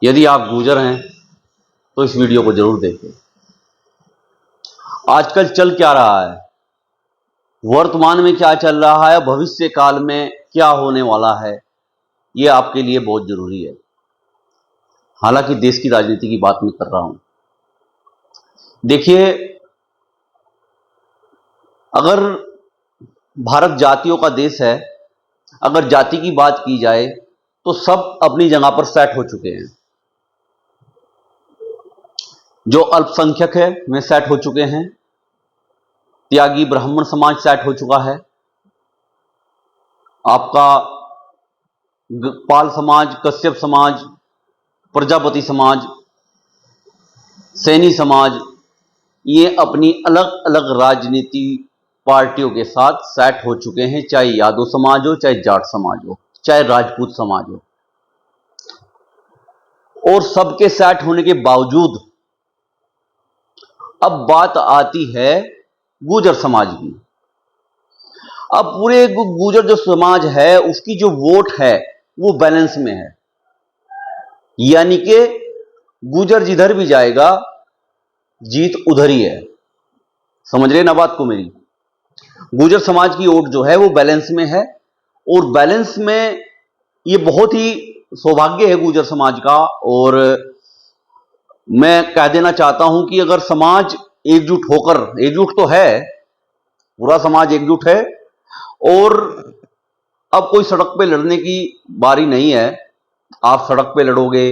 यदि आप गुर्जर हैं तो इस वीडियो को जरूर देखें। आजकल चल क्या रहा है, वर्तमान में क्या चल रहा है, भविष्य काल में क्या होने वाला है, यह आपके लिए बहुत जरूरी है। हालांकि देश की राजनीति की बात मैं कर रहा हूं। देखिए, अगर भारत जातियों का देश है, अगर जाति की बात की जाए तो सब अपनी जगह पर सेट हो चुके हैं। जो अल्पसंख्यक है वे सेट हो चुके हैं, त्यागी ब्राह्मण समाज सेट हो चुका है, आपका पाल समाज, कश्यप समाज, प्रजापति समाज, सैनी समाज, ये अपनी अलग अलग राजनीति पार्टियों के साथ सेट हो चुके हैं। चाहे यादव समाज हो, चाहे जाट समाज हो, चाहे राजपूत समाज हो। और सबके सेट होने के बावजूद अब बात आती है गुर्जर समाज की। अब पूरे गुर्जर जो समाज है उसकी जो वोट है वो बैलेंस में है, यानी कि गुर्जर जिधर भी जाएगा जीत उधर ही है। समझ रहे ना बात को मेरी? गुर्जर समाज की वोट जो है वो बैलेंस में है, और बैलेंस में ये बहुत ही सौभाग्य है गुर्जर समाज का। और मैं कह देना चाहता हूं कि अगर समाज एकजुट होकर, एकजुट तो है, पूरा समाज एकजुट है, और अब कोई सड़क पे लड़ने की बारी नहीं है। आप सड़क पे लड़ोगे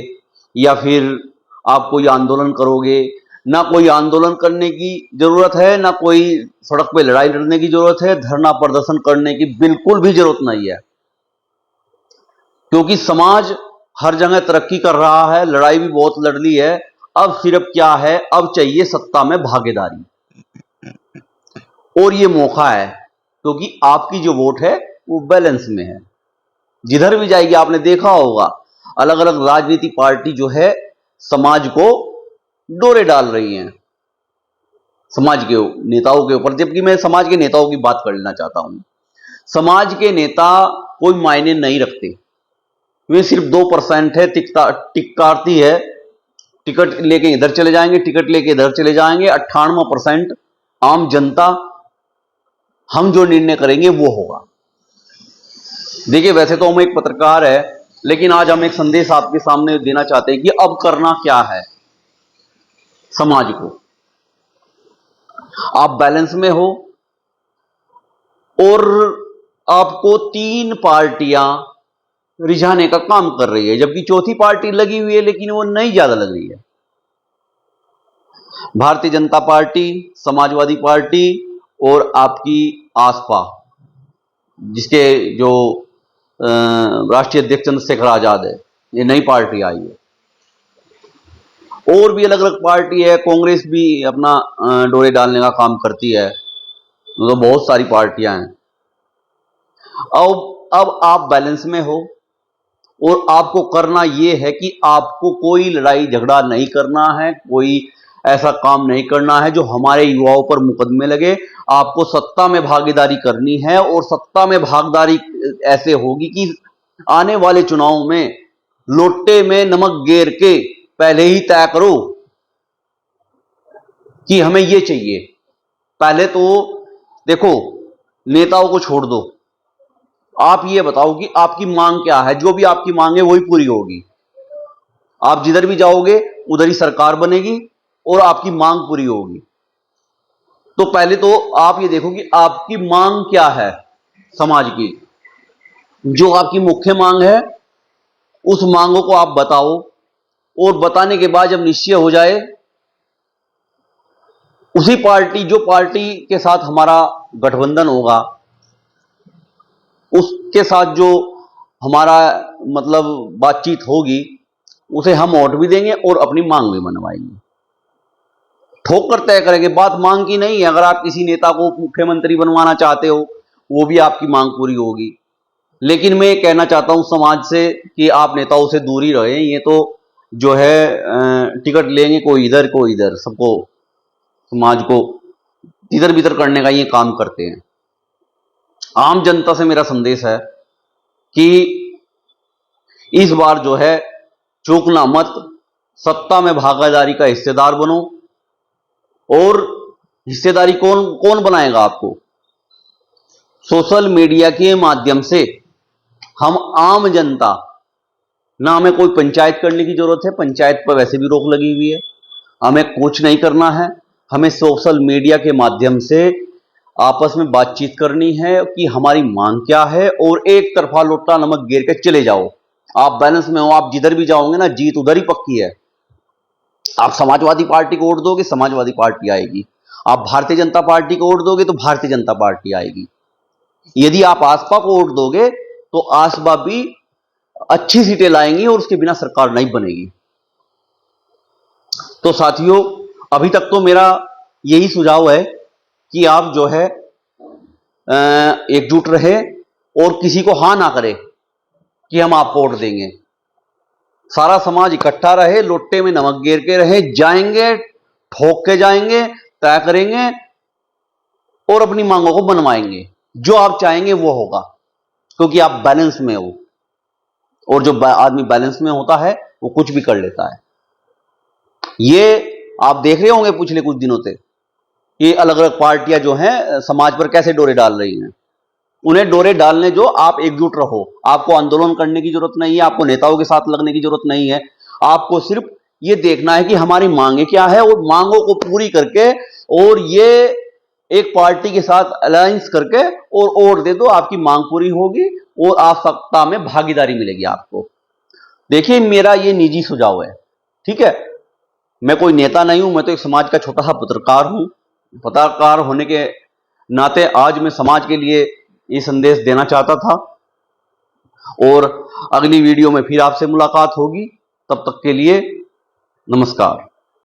या फिर आप कोई आंदोलन करोगे, ना कोई आंदोलन करने की जरूरत है, ना कोई सड़क पे लड़ाई लड़ने की जरूरत है, धरना प्रदर्शन करने की बिल्कुल भी जरूरत नहीं है, क्योंकि समाज हर जगह तरक्की कर रहा है, लड़ाई भी बहुत लड़ ली है। अब सिर्फ क्या है, अब चाहिए सत्ता में भागीदारी, और ये मौका है क्योंकि आपकी जो वोट है वो बैलेंस में है। जिधर भी जाएगी आपने देखा होगा अलग अलग राजनीतिक पार्टी जो है समाज को डोरे डाल रही हैं, समाज के नेताओं के ऊपर। जबकि मैं समाज के नेताओं की बात कर लेना चाहता हूं। समाज के नेता कोई मायने नहीं रखते, वे सिर्फ 2% है, टिकटारती है। टिकट लेके इधर चले जाएंगे, टिकट लेके इधर चले जाएंगे। 98% आम जनता, हम जो निर्णय करेंगे वो होगा। देखिए, वैसे तो हम एक पत्रकार है, लेकिन आज हम एक संदेश आपके सामने देना चाहते हैं कि अब करना क्या है समाज को। आप बैलेंस में हो, और आपको 3 पार्टियां रिझाने का काम कर रही है, जबकि चौथी पार्टी लगी हुई है, लेकिन वो नहीं ज्यादा लग रही है। भारतीय जनता पार्टी, समाजवादी पार्टी और आपकी आसपा, जिसके जो राष्ट्रीय अध्यक्ष चंद्रशेखर आजाद है, ये नई पार्टी आई है। और भी अलग अलग पार्टी है, कांग्रेस भी अपना डोरे डालने का काम करती है, तो बहुत सारी पार्टियां हैं। अब आप बैलेंस में हो, और आपको करना यह है कि आपको कोई लड़ाई झगड़ा नहीं करना है, कोई ऐसा काम नहीं करना है जो हमारे युवाओं पर मुकदमे लगे। आपको सत्ता में भागीदारी करनी है, और सत्ता में भागीदारी ऐसे होगी कि आने वाले चुनाव में लोटे में नमक गेर के पहले ही तय करो कि हमें ये चाहिए। पहले तो देखो, नेताओं को छोड़ दो, आप ये बताओ कि आपकी मांग क्या है। जो भी आपकी मांग है वही पूरी होगी। आप जिधर भी जाओगे उधर ही सरकार बनेगी और आपकी मांग पूरी होगी। तो पहले तो आप ये देखो कि आपकी मांग क्या है समाज की। जो आपकी मुख्य मांग है उस मांगों को आप बताओ, और बताने के बाद जब निश्चय हो जाए, उसी पार्टी, जो पार्टी के साथ हमारा गठबंधन होगा, उसके साथ जो हमारा मतलब बातचीत होगी, उसे हम वोट भी देंगे और अपनी मांग भी मनवाएंगे। ठोकर तय करेंगे। बात मांग की नहीं है। अगर आप किसी नेता को मुख्यमंत्री बनवाना चाहते हो, वो भी आपकी मांग पूरी होगी। लेकिन मैं ये कहना चाहता हूं समाज से कि आप नेताओं से दूर ही रहें। ये तो जो है टिकट लेंगे, कोई इधर कोई इधर, सबको समाज को इधर बिधर करने का ये काम करते हैं। आम जनता से मेरा संदेश है कि इस बार जो है चूकना मत, सत्ता में भागीदारी का हिस्सेदार बनो। और हिस्सेदारी कौन कौन बनाएगा आपको? सोशल मीडिया के माध्यम से हम आम जनता, ना हमें कोई पंचायत करने की जरूरत है, पंचायत पर वैसे भी रोक लगी हुई है, हमें कुछ नहीं करना है। हमें सोशल मीडिया के माध्यम से आपस में बातचीत करनी है कि हमारी मांग क्या है, और एक तरफा लोटा नमक गिर के चले जाओ। आप बैलेंस में हो, आप जिधर भी जाओगे ना, जीत उधर ही पक्की है। आप समाजवादी पार्टी को वोट दोगे, समाजवादी पार्टी आएगी। आप भारतीय जनता पार्टी को वोट दोगे तो भारतीय जनता पार्टी आएगी। यदि आप आसपा को वोट दोगे तो आसपा भी अच्छी सीटें लाएंगी और उसके बिना सरकार नहीं बनेगी। तो साथियों, अभी तक तो मेरा यही सुझाव है कि आप जो है एकजुट रहे और किसी को हां ना करे कि हम आपको वोट देंगे। सारा समाज इकट्ठा रहे, लोटे में नमक गेर के रहे, जाएंगे, ठोक के जाएंगे, तय करेंगे और अपनी मांगों को बनवाएंगे। जो आप चाहेंगे वो होगा, क्योंकि आप बैलेंस में हो, और जो आदमी बैलेंस में होता है वो कुछ भी कर लेता है। ये आप देख रहे होंगे पिछले कुछ दिनों से कि अलग अलग पार्टियां जो हैं समाज पर कैसे डोरे डाल रही हैं। उन्हें डोरे डालने जो, आप एकजुट रहो। आपको आंदोलन करने की जरूरत नहीं है, आपको नेताओं के साथ लगने की जरूरत नहीं है। आपको सिर्फ ये देखना है कि हमारी मांगे क्या है, और मांगों को पूरी करके, और ये एक पार्टी के साथ अलायंस करके और वोट दे दो, आपकी मांग पूरी होगी और आप सत्ता में भागीदारी मिलेगी आपको। देखिए, मेरा ये निजी सुझाव है, ठीक है। मैं कोई नेता नहीं हूं, मैं तो एक समाज का छोटा सा पत्रकार हूं। पत्रकार होने के नाते आज मैं समाज के लिए ये संदेश देना चाहता था। और अगली वीडियो में फिर आपसे मुलाकात होगी। तब तक के लिए नमस्कार।